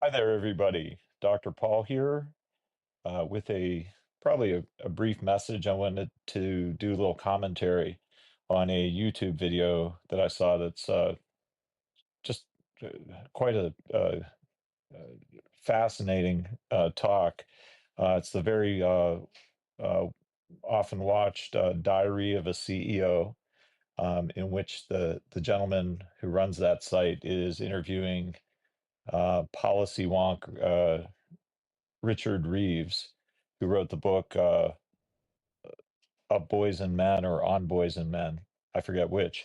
Hi there, everybody. Dr. Paul here with probably a brief message. I wanted to do a little commentary on a YouTube video that I saw that's just uh, quite uh, fascinating talk. It's the very uh, often watched Diary of a CEO, in which the gentleman who runs that site is interviewing policy wonk Richard Reeves, who wrote the book Of Boys and Men or On Boys and Men. I forget which.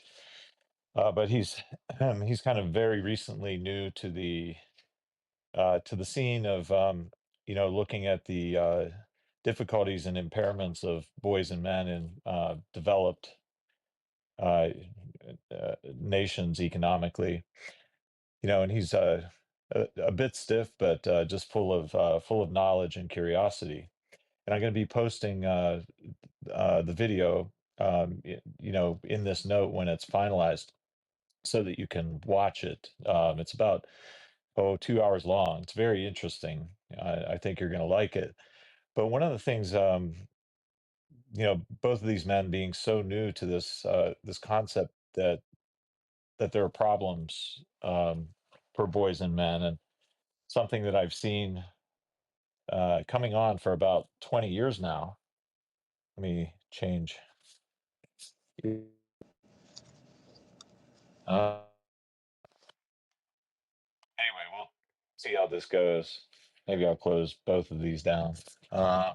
But he's kind of very recently new to the scene of looking at the difficulties and impairments of boys and men in developed uh, nations economically. And he's a bit stiff, but just full of knowledge and curiosity. And I'm going to be posting the video, in this note when it's finalized, so that you can watch it. It's about 2 hours long. It's very interesting. I think you're going to like it. But one of the things, both of these men being so new to this concept that there are problems for boys and men, and something that I've seen coming on for about 20 years now. Let me change. Uh, Anyway, we'll see how this goes. Maybe I'll close both of these down. Uh,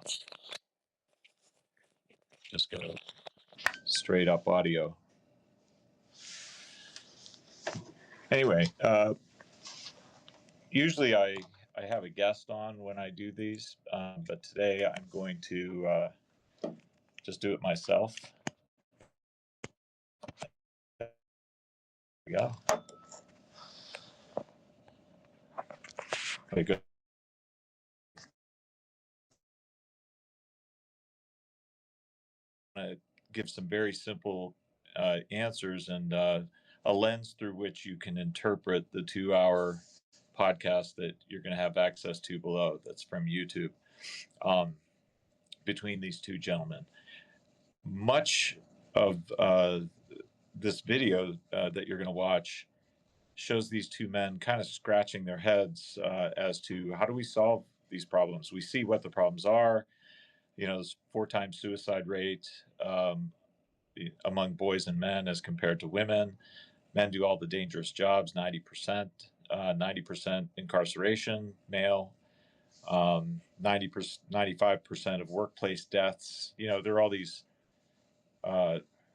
just go straight up audio. Anyway, usually I have a guest on when I do these, but today I'm going to just do it myself. There we go. Okay, good. I'm going to give some very simple answers and a lens through which you can interpret the 2 hour podcast that you're going to have access to below. That's from YouTube. Um, between these two gentlemen. Much of this video that you're going to watch shows these two men kind of scratching their heads as to how do we solve these problems. We see what the problems are. This 4 times suicide rate among boys and men as compared to women. Men do all the dangerous jobs, 90%, 90% incarceration, male, 90%, 95% of workplace deaths. There are all these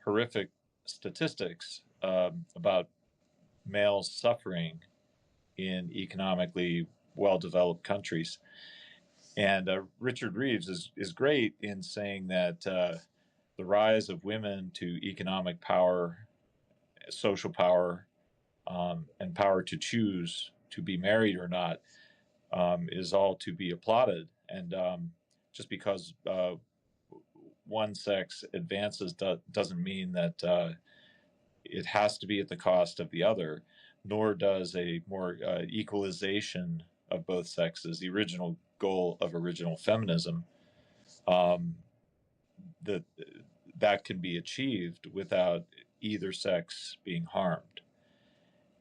horrific statistics about males suffering in economically well-developed countries. And Richard Reeves is great in saying that the rise of women to economic power, social power, and power to choose to be married or not is all to be applauded. And just because one sex advances doesn't mean that it has to be at the cost of the other, nor does a more equalization of both sexes, the original goal of original feminism, um, that that can be achieved without either sex being harmed.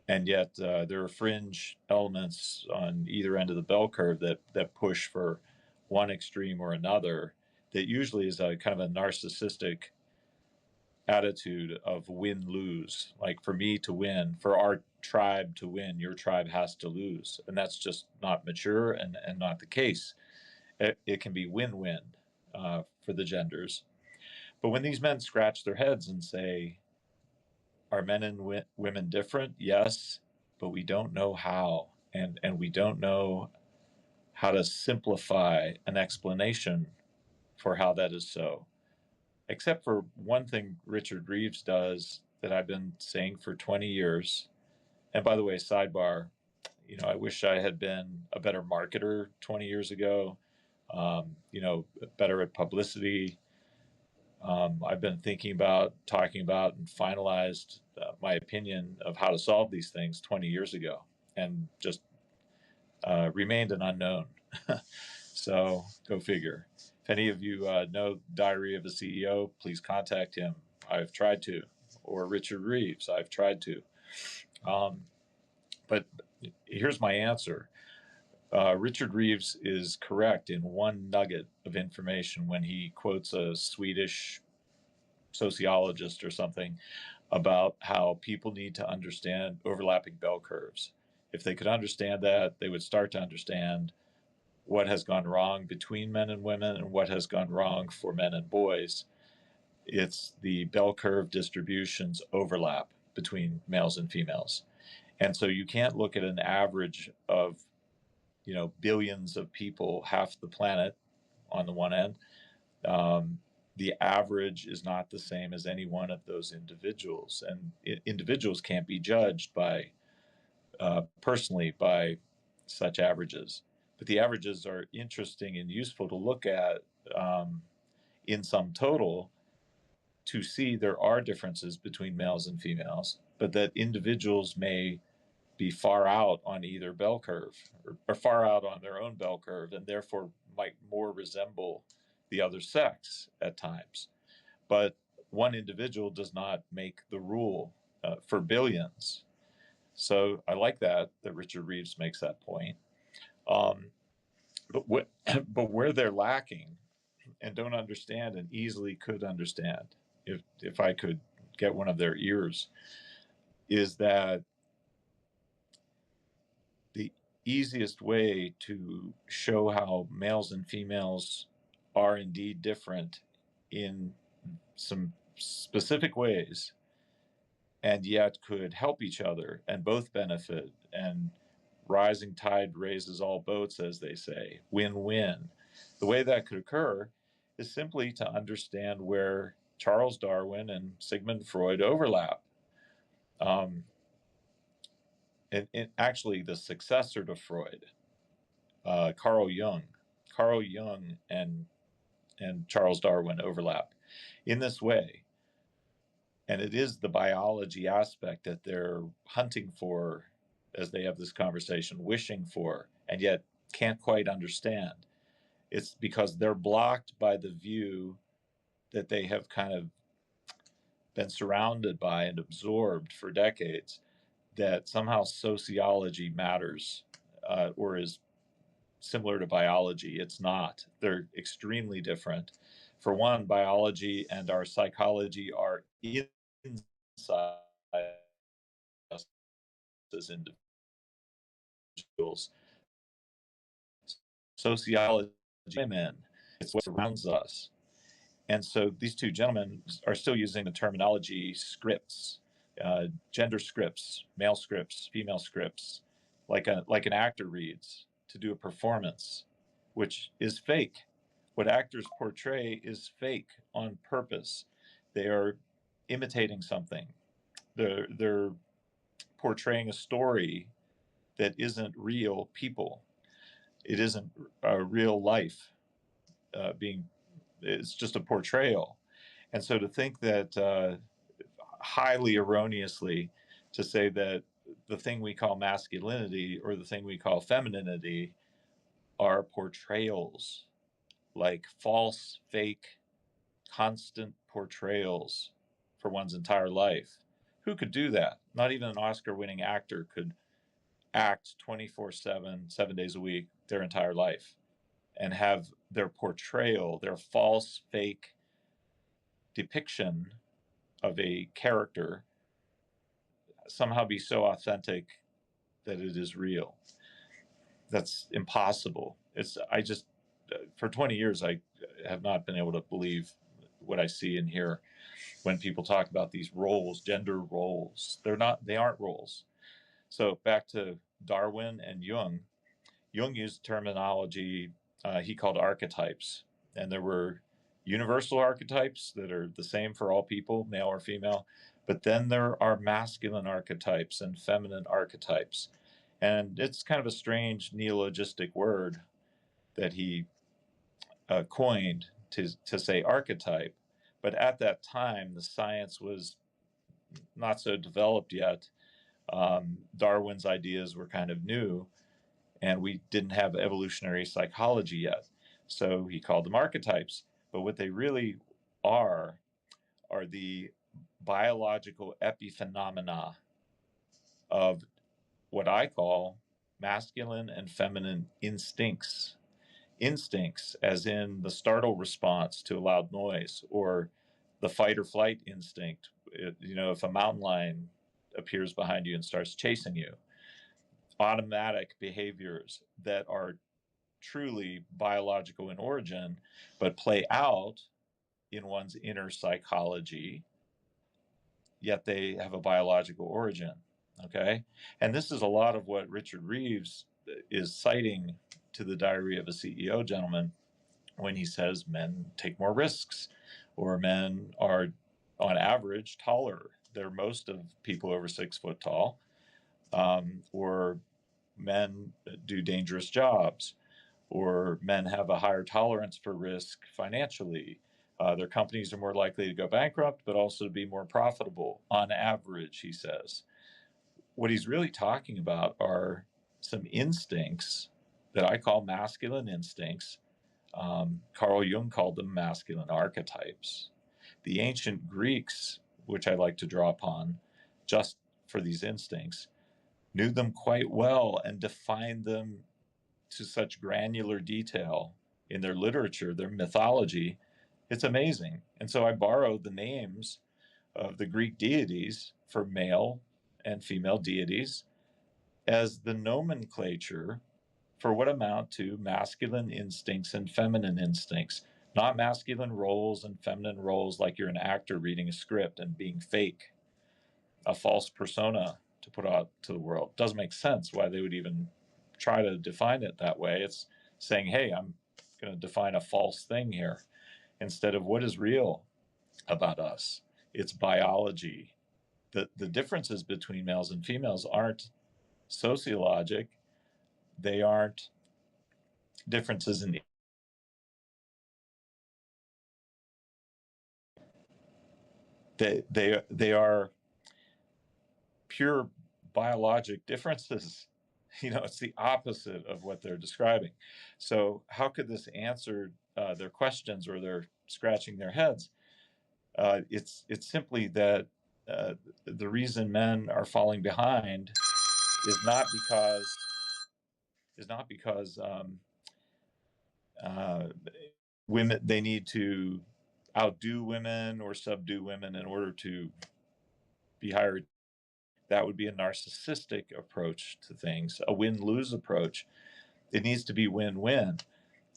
And yet there are fringe elements on either end of the bell curve that push for one extreme or another, that usually is a kind of a narcissistic attitude of win lose. Like, for me to win, for our tribe to win, your tribe has to lose. And that's just not mature and not the case. It can be win win for the genders. But when these men scratch their heads and say, are men and women different? Yes, but we don't know how. And we don't know how to simplify an explanation for how that is so. Except for one thing Richard Reeves does that I've been saying for 20 years. And by the way, sidebar, I wish I had been a better marketer 20 years ago, better at publicity. I've been thinking about, talking about, and finalized my opinion of how to solve these things 20 years ago. And just remained an unknown. So go figure. If any of you know Diary of a CEO, please contact him. I've tried to, or Richard Reeves. I've tried to. Um, but here's my answer. Richard Reeves is correct in one nugget of information when he quotes a Swedish sociologist or something about how people need to understand overlapping bell curves. If they could understand that, they would start to understand what has gone wrong between men and women and what has gone wrong for men and boys. It's the bell curve distributions overlap between males and females. And so you can't look at an average of, billions of people, half the planet on the one end. The average is not the same as any one of those individuals. And individuals can't be judged personally by such averages. But the averages are interesting and useful to look at in sum total to see there are differences between males and females, but that individuals may be far out on either bell curve or far out on their own bell curve and therefore might more resemble the other sex at times. But one individual does not make the rule for billions. So I like that Richard Reeves makes that point. Um, but where they're lacking and don't understand and easily could understand, if I could get one of their ears, is that the easiest way to show how males and females are indeed different in some specific ways and yet could help each other and both benefit, and rising tide raises all boats, as they say, win-win. The way that could occur is simply to understand where Charles Darwin and Sigmund Freud overlap. And actually, the successor to Freud, Carl Jung. Carl Jung and Charles Darwin overlap in this way. And it is the biology aspect that they're hunting for as they have this conversation, wishing for, and yet can't quite understand. It's because they're blocked by the view that they have kind of been surrounded by and absorbed for decades, that somehow sociology matters or is similar to biology. It's not. They're extremely different. For one, biology and our psychology are inside us as individuals. Sociology, women, it's what surrounds us. And so these two gentlemen are still using the terminology scripts, gender scripts, male scripts, female scripts, like an actor reads to do a performance, which is fake. What actors portray is fake on purpose. They are imitating something. They're portraying a story that isn't real people. It isn't real life being. It's just a portrayal. And so to think that highly erroneously to say that the thing we call masculinity or the thing we call femininity are portrayals, like false, fake, constant portrayals for one's entire life. Who could do that? Not even an Oscar winning actor could act 24/7, 7 days a week, their entire life and have their portrayal, their false, fake depiction of a character somehow be so authentic that it is real. That's impossible. I just, for 20 years, I have not been able to believe what I see and hear when people talk about these roles, gender roles. They aren't roles. So back to Darwin and Jung. Jung used terminology he called archetypes. And there were universal archetypes that are the same for all people, male or female. But then there are masculine archetypes and feminine archetypes. And it's kind of a strange neologistic word that he coined to say archetype. But at that time, the science was not so developed yet. Darwin's ideas were kind of new. and we didn't have evolutionary psychology yet. So he called them archetypes. But what they really are the biological epiphenomena of what I call masculine and feminine instincts. Instincts, as in the startle response to a loud noise, or the fight or flight instinct. If a mountain lion appears behind you and starts chasing you, automatic behaviors that are truly biological in origin, but play out in one's inner psychology, yet they have a biological origin. Okay. And this is a lot of what Richard Reeves is citing to the Diary of a CEO Gentleman when he says men take more risks, or men are on average taller. They're most of people over 6 foot tall, or men do dangerous jobs, or men have a higher tolerance for risk financially. Their companies are more likely to go bankrupt, but also to be more profitable on average, he says. What he's really talking about are some instincts that I call masculine instincts. Carl Jung called them masculine archetypes. The ancient Greeks, which I like to draw upon just for these instincts, knew them quite well and defined them to such granular detail in their literature, their mythology. It's amazing. And so I borrowed the names of the Greek deities for male and female deities as the nomenclature for what amount to masculine instincts and feminine instincts, not masculine roles and feminine roles like you're an actor reading a script and being fake, a false persona to put out to the world. Doesn't make sense why they would even try to define it that way. It's saying, hey, I'm going to define a false thing here instead of what is real about us. It's biology. The differences between males and females aren't sociologic. They aren't differences in they are pure biologic differences. It's the opposite of what they're describing. So how could this answer their questions, or they're scratching their heads? It's simply that the reason men are falling behind is not because uh, women, they need to outdo women or subdue women in order to be higher. That would be a narcissistic approach to things, a win-lose approach. It needs to be win-win.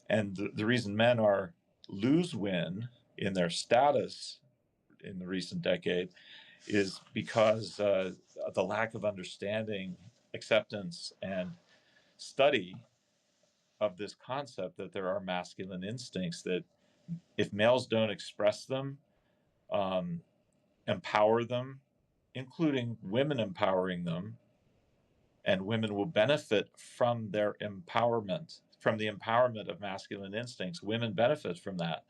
And the reason men are lose-win in their status in the recent decade is because the lack of understanding, acceptance, and study of this concept that there are masculine instincts that if males don't express them, um, empower them, including women empowering them, and women will benefit from their empowerment, from the empowerment of masculine instincts. Women benefit from that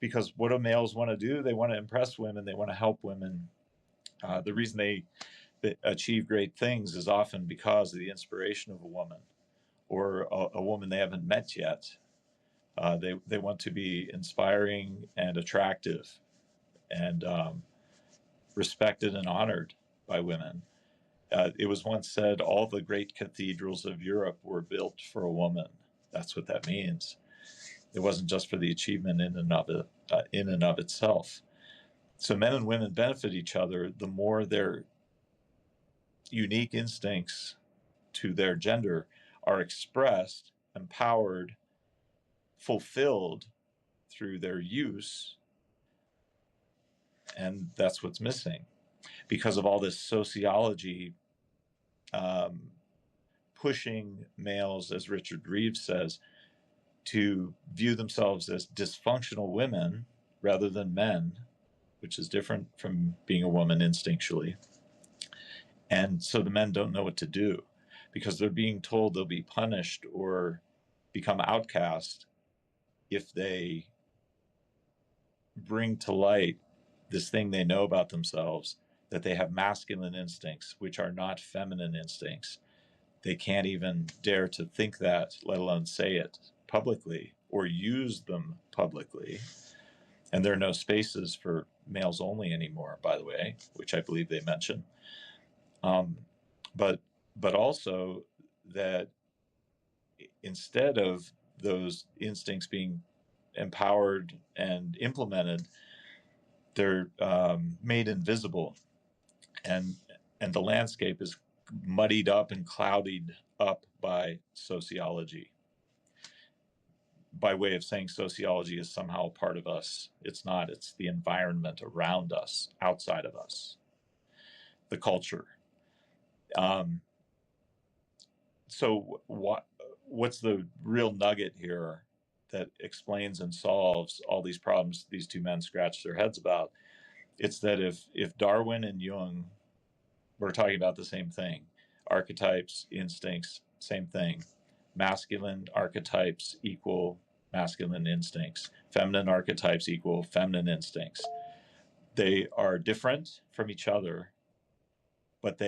because what do males want to do? They want to impress women. They want to help women. The reason they achieve great things is often because of the inspiration of a woman, or a woman they haven't met yet. They want to be inspiring and attractive and respected and honored by women. It was once said, all the great cathedrals of Europe were built for a woman. That's what that means. It wasn't just for the achievement in and of itself. So men and women benefit each other the more their unique instincts to their gender are expressed, empowered, fulfilled through their use. And that's what's missing because of all this sociology um, pushing males, as Richard Reeves says, to view themselves as dysfunctional women rather than men, which is different from being a woman instinctually. And so the men don't know what to do because they're being told they'll be punished or become outcast if they bring to light this thing they know about themselves, that they have masculine instincts, which are not feminine instincts. they can't even dare to think that, let alone say it publicly or use them publicly. And there are no spaces for males only anymore, by the way, which I believe they mention. But also that instead of those instincts being empowered and implemented, they're made invisible, and the landscape is muddied up and clouded up by sociology. By way of saying sociology is somehow a part of us. It's not. It's the environment around us, outside of us, the culture. So what's the real nugget here that explains and solves all these problems these two men scratch their heads about? It's that if Darwin and Jung were talking about the same thing, archetypes, instincts, same thing. Masculine archetypes equal masculine instincts. Feminine archetypes equal feminine instincts. They are different from each other, but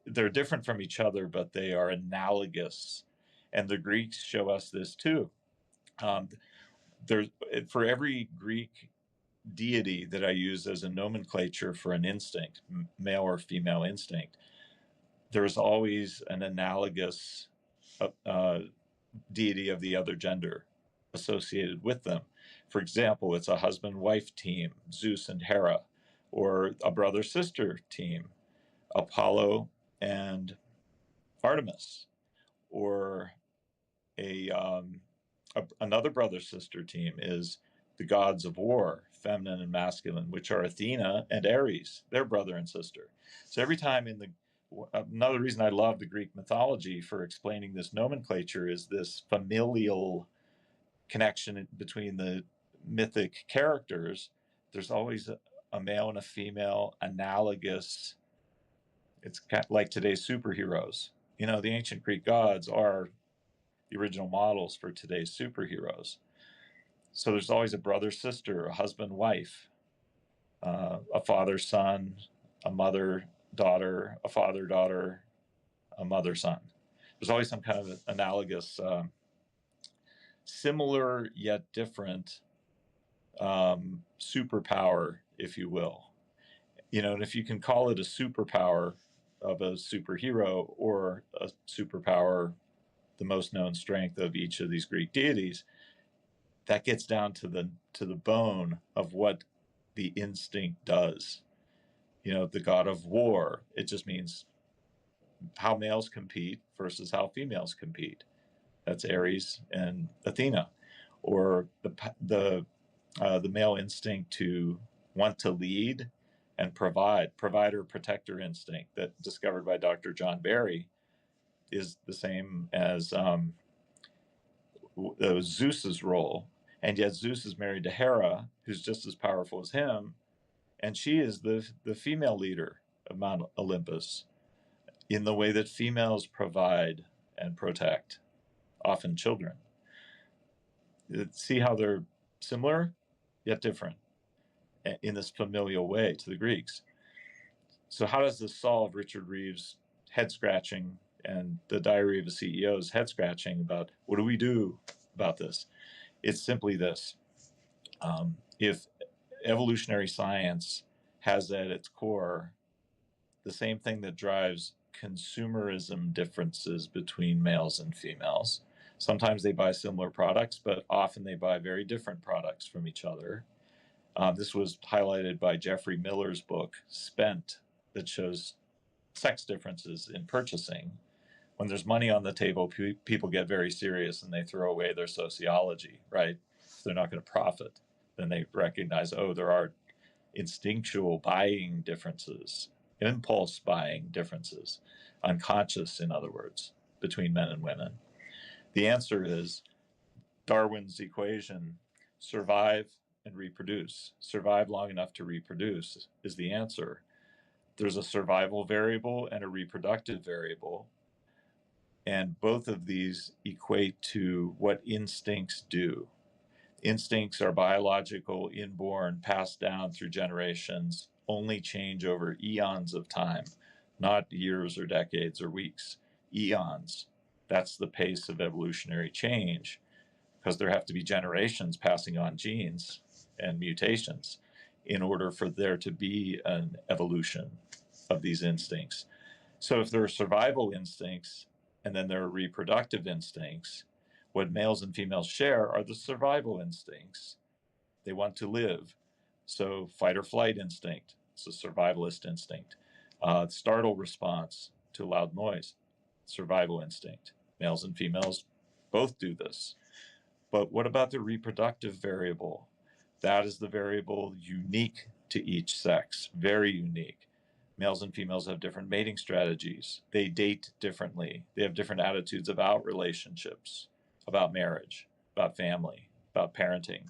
they're different from each other, but they are analogous. And the Greeks show us this too. There's, for every Greek deity that I use as a nomenclature for an instinct, male or female instinct, there's always an analogous deity of the other gender associated with them. For example, it's a husband-wife team, Zeus and Hera, or a brother-sister team, Apollo and Artemis, or another brother-sister team is the gods of war, feminine and masculine, which are Athena and Ares, their brother and sister. So every time another reason I love the Greek mythology for explaining this nomenclature is this familial connection between the mythic characters. There's always a male and a female analogous. It's kind of like today's superheroes. The ancient Greek gods are the original models for today's superheroes. So there's always a brother-sister, a husband-wife, a father-son, a mother-daughter, a father-daughter, a mother-son. There's always some kind of analogous, similar yet different superpower, if you will. And if you can call it a superpower of a superhero or a superpower, the most known strength of each of these Greek deities, that gets down to the bone of what the instinct does. The god of war, it just means how males compete versus how females compete. That's Ares and Athena. Or the male instinct to want to lead and provider protector instinct that discovered by Dr. John Barry is the same as Zeus's role. And yet Zeus is married to Hera, who's just as powerful as him, and she is the female leader of Mount Olympus in the way that females provide and protect, often children. See how they're similar yet different in this familial way to the Greeks. So how does this solve Richard Reeves' head scratching and the Diary of a CEO's head scratching about what do we do about this? It's simply this. If evolutionary science has at its core the same thing that drives consumerism differences between males and females, sometimes they buy similar products, but often they buy very different products from each other. This was highlighted by Jeffrey Miller's book, Spent, that shows sex differences in purchasing. When there's money on the table, people get very serious and they throw away their sociology, right? If they're not going to profit, then they recognize, oh, there are instinctual buying differences, impulse buying differences, unconscious, in other words, between men and women. The answer is Darwin's equation: survive and reproduce. Survive long enough to reproduce is the answer. There's a survival variable and a reproductive variable, and both of these equate to what instincts do. Instincts are biological, inborn, passed down through generations, only change over eons of time. not years or decades or weeks, eons. That's the pace of evolutionary change, because there have to be generations passing on genes and mutations in order for there to be an evolution of these instincts. So if there are survival instincts and then there are reproductive instincts, what males and females share are the survival instincts. They want to live. So fight or flight instinct, it's a survivalist instinct. Startle response to loud noise, survival instinct. Males and females both do this. But what about the reproductive variable? That is the variable unique to each sex, very unique. Males and females have different mating strategies. They date differently. They have different attitudes about relationships, about marriage, about family, about parenting,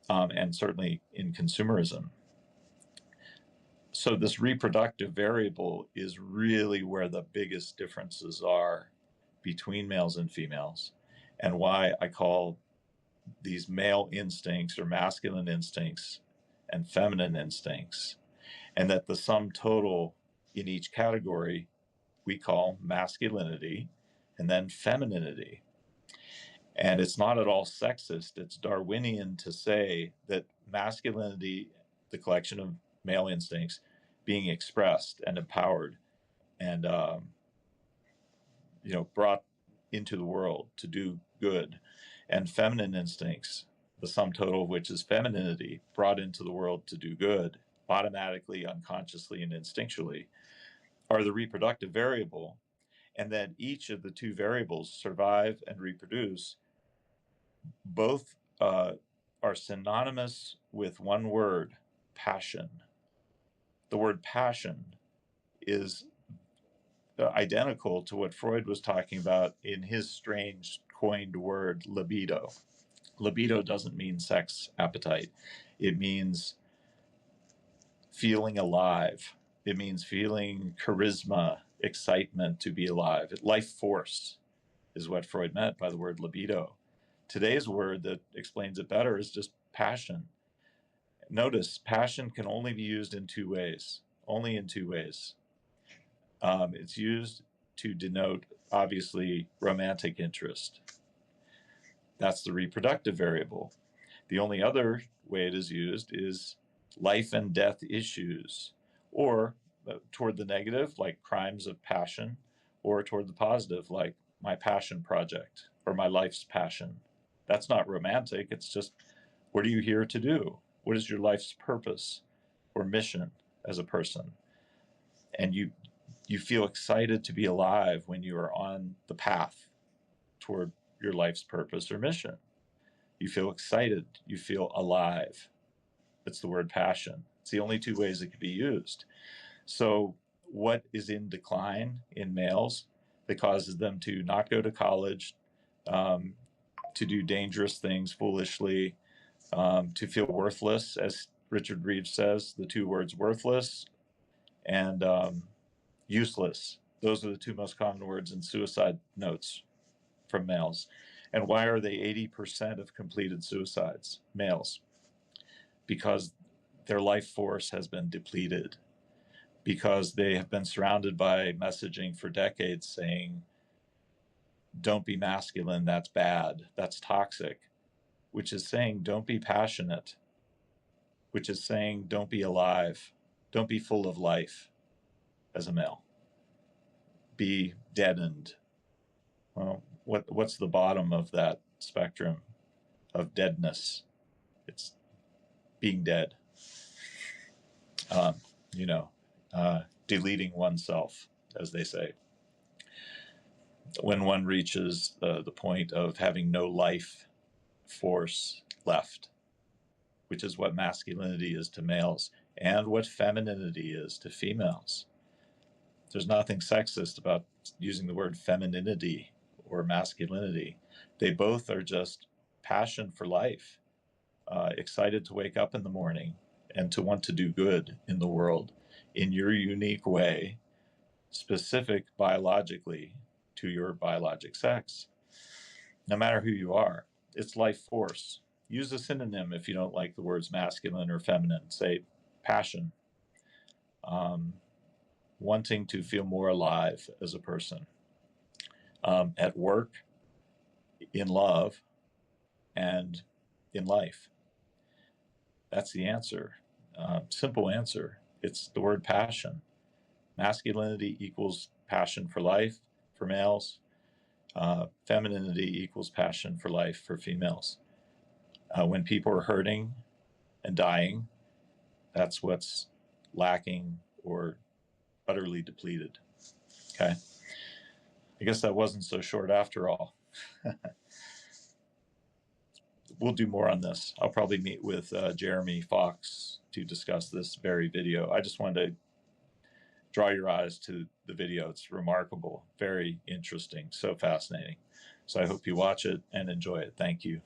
and certainly in consumerism. So this reproductive variable is really where the biggest differences are between males and females, and why I call these male instincts or masculine instincts and feminine instincts, and that the sum total in each category we call masculinity and then femininity. And it's not at all sexist. It's Darwinian to say that masculinity, the collection of male instincts, being expressed and empowered and brought into the world to do good, and feminine instincts, the sum total of which is femininity, brought into the world to do good, automatically, unconsciously, and instinctually, are the reproductive variable. And then each of the two variables, survive and reproduce, both are synonymous with one word: passion. The word passion is identical to what Freud was talking about in his strange coined word, libido. Libido doesn't mean sex appetite. It means feeling alive. It means feeling charisma, excitement to be alive. Life force is what Freud meant by the word libido. Today's word that explains it better is just passion. Notice, passion can only be used in two ways, only in two ways. It's used to denote, obviously, romantic interest. That's the reproductive variable. The only other way it is used is life and death issues, or toward the negative, like crimes of passion, or toward the positive, like my passion project or my life's passion. That's not romantic. It's just, what are you here to do? What is your life's purpose or mission as a person? And you feel excited to be alive when you are on the path toward your life's purpose or mission. You feel excited. You feel alive. That's the word passion. It's the only two ways it could be used. So what is in decline in males that causes them to not go to college, to do dangerous things foolishly, to feel worthless, as Richard Reeves says, the two words worthless and useless. Those are the two most common words in suicide notes from males. And why are they 80% of completed suicides, males? Because their life force has been depleted, because they have been surrounded by messaging for decades saying, don't be masculine, that's bad, that's toxic, which is saying, don't be passionate, which is saying, don't be alive, don't be full of life as a male. Be deadened. Well, what's the bottom of that spectrum of deadness? It's being dead. Deleting oneself, as they say. When one reaches the point of having no life force left, which is what masculinity is to males and what femininity is to females. There's nothing sexist about using the word femininity or masculinity. They both are just passion for life, excited to wake up in the morning and to want to do good in the world in your unique way, specific biologically to your biologic sex. No matter who you are, it's life force. Use a synonym if you don't like the words masculine or feminine. Say passion. wanting to feel more alive as a person, at work, in love, and in life. That's the answer. Simple answer. It's the word passion. Masculinity equals passion for life for males. Femininity equals passion for life for females. When people are hurting and dying, that's what's lacking or utterly depleted. Okay. I guess that wasn't so short after all. We'll do more on this. I'll probably meet with Jeremy Fox to discuss this very video. I just wanted to draw your eyes to the video. It's remarkable, very interesting, so fascinating. So I hope you watch it and enjoy it. Thank you.